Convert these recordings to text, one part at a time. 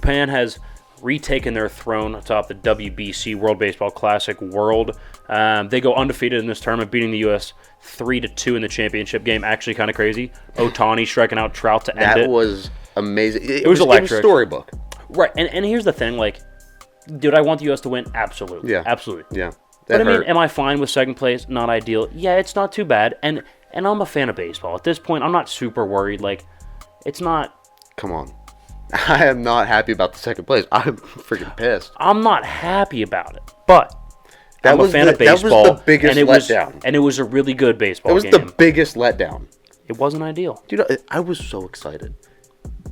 Japan has retaken their throne atop the WBC World Baseball Classic World. They go undefeated in this tournament, beating the U.S. 3-2 in the championship game. Actually kind of crazy. Ohtani striking out Trout to end it. That was amazing. It was electric. It was storybook. Right, and here's the thing, like, dude, I want the U.S. to win? Absolutely. Yeah. Absolutely. Yeah. But I mean, am I fine with second place? Not ideal. Yeah, it's not too bad. And I'm a fan of baseball. At this point, I'm not super worried. Like, it's not... Come on. I am not happy about the second place. I'm freaking pissed. I'm not happy about it. But I'm a fan of baseball. That was the biggest letdown. And it was a really good baseball game. It was the biggest letdown. It wasn't ideal. Dude, I was so excited.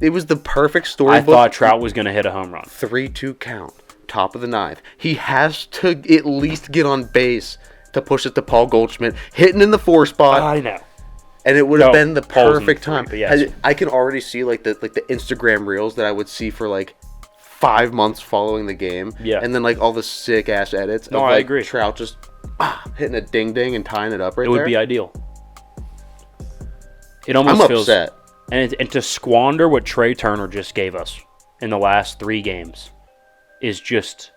It was the perfect storybook. I thought Trout was going to hit a home run. 3-2 count. Top of the ninth. He has to at least get on base to push it to Paul Goldschmidt. Hitting in the 4 spot. I know. And it would have been the perfect time. Yes. I can already see like the Instagram reels that I would see for like 5 months following the game. Yeah. And then like all the sick ass edits. No, of, I like, agree. Trout just hitting a ding ding and tying it up right there. It would be ideal. It almost I'm feels upset. And to squander what Trey Turner just gave us in the last 3 games is just...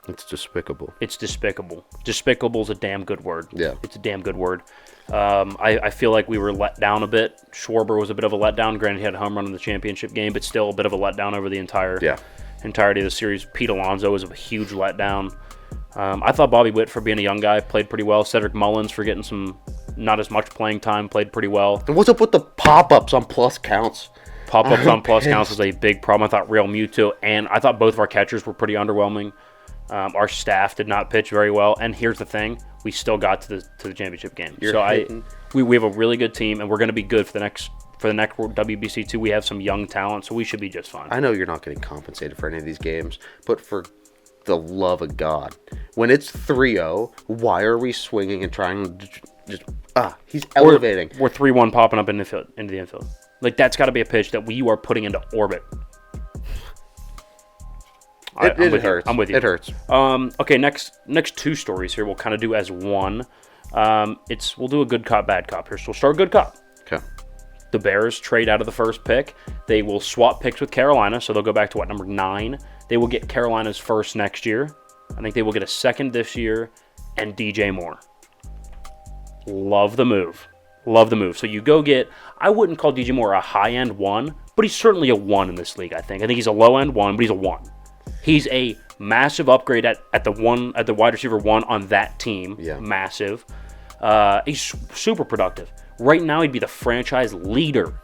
It's despicable. It's despicable. Despicable is a damn good word. Yeah. It's a damn good word. I feel like we were let down a bit. Schwarber was a bit of a letdown. Granted, he had a home run in the championship game, but still a bit of a letdown over the entirety of the series. Pete Alonso was a huge letdown. I thought Bobby Witt, for being a young guy, played pretty well. Cedric Mullins, for getting some not as much playing time, played pretty well. And what's up with the pop-ups on plus counts? Pop-ups on plus counts was a big problem. I thought Real Muto, and I thought both of our catchers were pretty underwhelming. Our staff did not pitch very well, and here's the thing: we still got to the championship game. We have a really good team, and we're going to be good for the next WBC too. We have some young talent, so we should be just fine. I know you're not getting compensated for any of these games, but for the love of God, when it's 3-0, why are we swinging and trying to just he's elevating? We're 3-1 popping up into the infield. Like, that's got to be a pitch that you are putting into orbit. It hurts. I'm with you. It hurts. Okay, next 2 stories here we'll kind of do as one. We'll do a good cop, bad cop here. So we'll start good cop. Okay. The Bears trade out of the first pick. They will swap picks with Carolina, so they'll go back to number 9. They will get Carolina's first next year. I think they will get a second this year, and DJ Moore. Love the move. So you go get, I wouldn't call DJ Moore a high-end 1, but he's certainly a 1 in this league, I think. I think he's a low-end 1, but he's a 1. He's a massive upgrade at the wide receiver 1 on that team. Yeah. Massive. He's super productive. Right now, he'd be the franchise leader.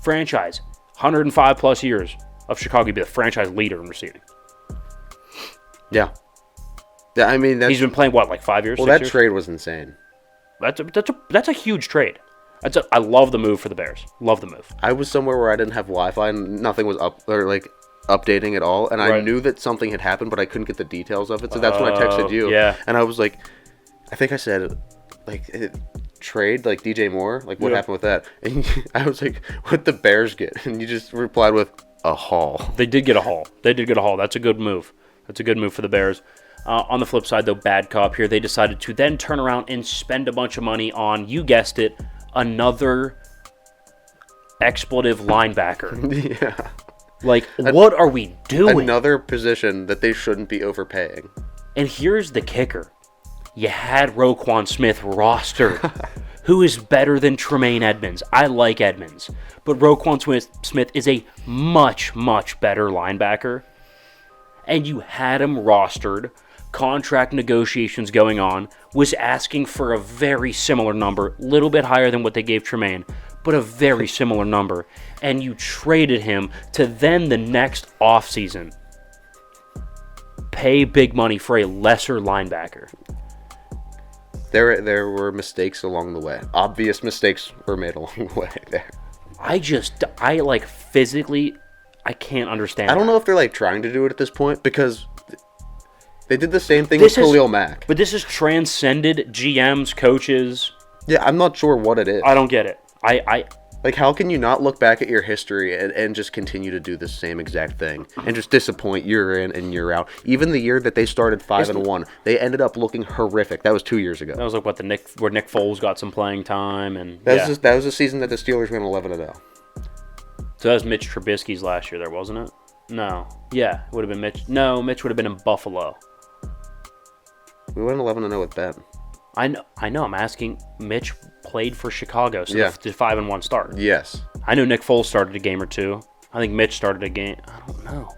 105 plus years of Chicago, he'd be the franchise leader in receiving. Yeah. I mean, he's been playing like 5 years. Well, 6 that years? trade was insane. That's a huge trade. I love the move for the Bears. Love the move. I was somewhere where I didn't have Wi-Fi and nothing was updating at all, and I knew that something had happened, but I couldn't get the details of it. So that's when I texted you. Yeah. And I was like, I think I said, trade like DJ Moore. Like, what happened with that? And I was like, what'd the Bears get? And you just replied with a haul. They did get a haul. That's a good move. That's a good move for the Bears. On the flip side, though, bad cop here. They decided to then turn around and spend a bunch of money on, you guessed it, another expletive linebacker. Yeah. Like, what are we doing? Another position that they shouldn't be overpaying. And here's the kicker. You had Roquan Smith rostered, who is better than Tremaine Edmonds. I like Edmonds, but Roquan Smith is a much, much better linebacker. And you had him rostered, contract negotiations going on, was asking for a very similar number, a little bit higher than what they gave Tremaine, but a very similar number. And you traded him to then the next offseason pay big money for a lesser linebacker. There were mistakes along the way. Obvious mistakes were made along the way there. Physically, I can't understand. I don't know if they're trying to do it at this point, because they did the same thing with Khalil Mack. But this has transcended GMs, coaches. Yeah, I'm not sure what it is. I don't get it. How can you not look back at your history and just continue to do the same exact thing and just disappoint year in and year out? Even the year that they started 5-1, they ended up looking horrific. That was 2 years ago. That was where Nick Foles got some playing time, and that was the season that the Steelers went 11-0. So that was Mitch Trubisky's last year, there wasn't it? No. Yeah, it would have been Mitch. No, Mitch would have been in Buffalo. We went 11-0 with Ben. I know. I'm asking. Mitch played for Chicago, so Yeah. the 5-1 start. Yes. I know Nick Foles started a game or two. I think Mitch started a game. I don't know.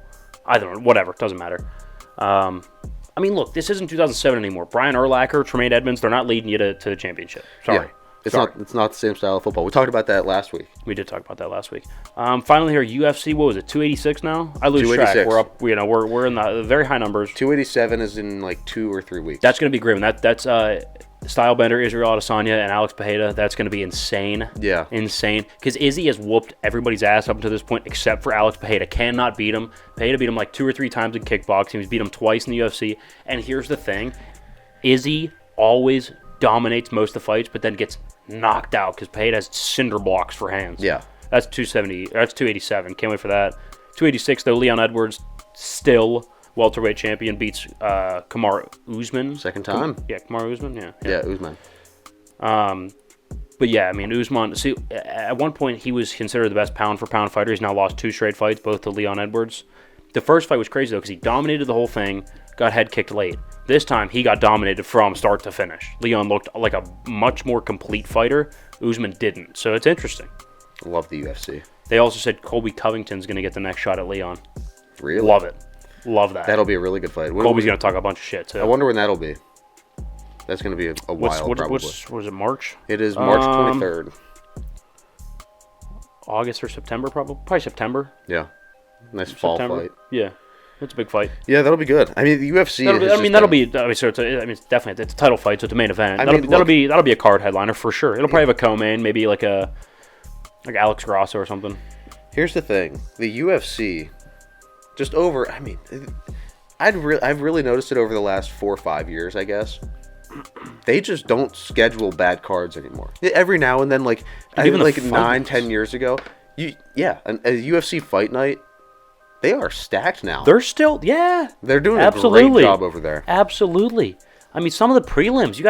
Either one, whatever. Doesn't matter. I mean, look, this isn't 2007 anymore. Brian Urlacher, Tremaine Edmonds, they're not leading you to the championship. Sorry. Yeah. It's not the same style of football. We talked about that last week. We did talk about that last week. Finally here, UFC, what was it, 286 now? I lose track. 286. We're up, we're in the very high numbers. 287 is in like 2 or 3 weeks. That's going to be great. That's Stylebender, Israel Adesanya, and Alex Pereira. That's going to be insane. Yeah. Insane. Because Izzy has whooped everybody's ass up until this point, except for Alex Pereira. Cannot beat him. Pereira beat him like 2 or 3 times in kickboxing. He's beat him twice in the UFC. And here's the thing. Izzy always dominates most of the fights, but then gets knocked out because Pereira has cinder blocks for hands. Yeah. That's 270. That's 287. Can't wait for that. 286, though, Leon Edwards, still welterweight champion, beats Kamaru Usman. Second time. Yeah, Kamaru Usman. Yeah. Usman. But yeah, I mean, Usman, see, at one point he was considered the best pound-for-pound fighter. He's now lost 2 straight fights, both to Leon Edwards. The first fight was crazy, though, because he dominated the whole thing, got head kicked late. This time, he got dominated from start to finish. Leon looked like a much more complete fighter. Usman didn't, so it's interesting. Love the UFC. They also said Colby Covington's going to get the next shot at Leon. Really? Love it. Love that. That'll be a really good fight. Colby's going to talk a bunch of shit, too. I wonder when that'll be. That's going to be a while, probably. Was it March? It is March 23rd. August or September, probably. Probably September. Yeah. Nice fall fight. Yeah. It's a big fight. Yeah, that'll be good. I mean, the UFC. It's definitely it's a title fight, so it's a main event. That'll be a card headliner for sure. It'll probably have a co-main, maybe like Alex Grasso or something. Here's the thing: the UFC, just over. I mean, I've really noticed it over the last 4 or 5 years, I guess. They just don't schedule bad cards anymore. Every now and then, like even like the 9-10 years ago, a UFC fight night. They are stacked now. They're still, yeah. They're doing a great job over there. Absolutely. I mean, some of the prelims, you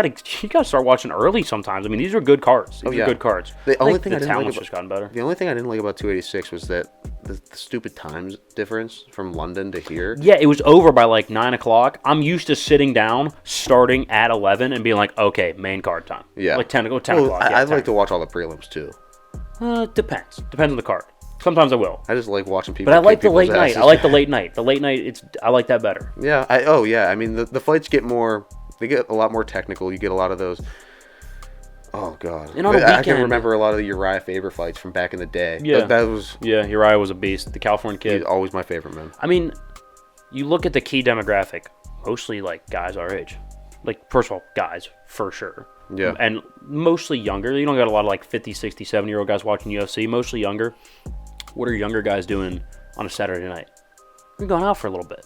gotta start watching early sometimes. I mean, these are good cards. These are good cards. The only thing the talent's just gotten better. The only thing I didn't like about 286 was that the stupid times difference from London to here. Yeah, it was over by like 9 o'clock. I'm used to sitting down, starting at 11, and being like, okay, main card time. Yeah. Like 10 o'clock. I'd like to watch all the prelims too. Depends. Depends on the card. Sometimes I will. I just like watching people. But I like the late night. I like the late night. The late night, I like that better. Yeah. I mean, the fights get more. They get a lot more technical. You get a lot of those. Oh God. And on a weekend, I can remember a lot of the Uriah Faber fights from back in the day. Yeah. That was. Yeah, Uriah was a beast. The California kid. He's always my favorite, man. I mean, you look at the key demographic. Mostly like guys our age. Like, first of all, guys for sure. Yeah. And mostly younger. You don't got a lot of like 50, 60, 70-year-old guys watching UFC. Mostly younger. What are younger guys doing on a Saturday night? You're going out for a little bit.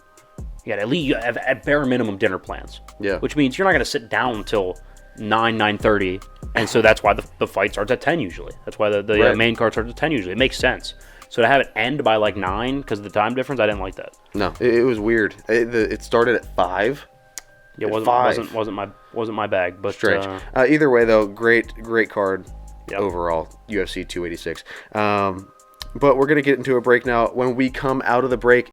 You got you have at bare minimum dinner plans. Yeah. Which means you're not going to sit down until 9:30, and so that's why the fight starts at 10 usually. That's why the main card starts at 10 usually. It makes sense. So to have it end by like 9 because of the time difference, I didn't like that. No, it was weird. It started at 5. Yeah, wasn't my bag, but strange. Either way though, great card overall. UFC 286. But we're going to get into a break now. When we come out of the break,